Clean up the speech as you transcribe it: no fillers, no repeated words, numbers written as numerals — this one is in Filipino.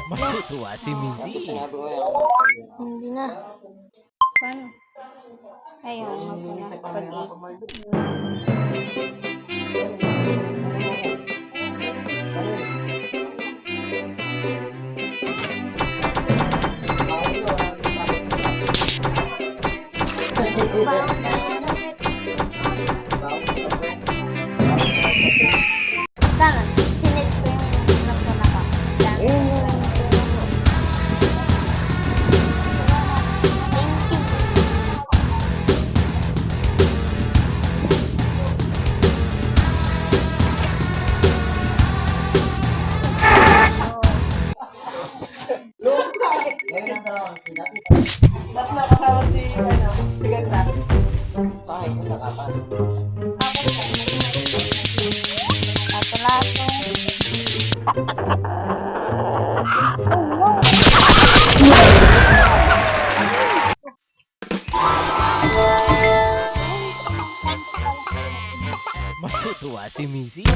Matutuwa si Mrs. Hindi na. Paano? Ayun, magpunta pag-8. Tama, sinid ko yung nagpunta ko. Thank you. Ba't nakasama si Ganda? Bakit? Punta ka pa? Lato-lato. Matutuwa si Mrs.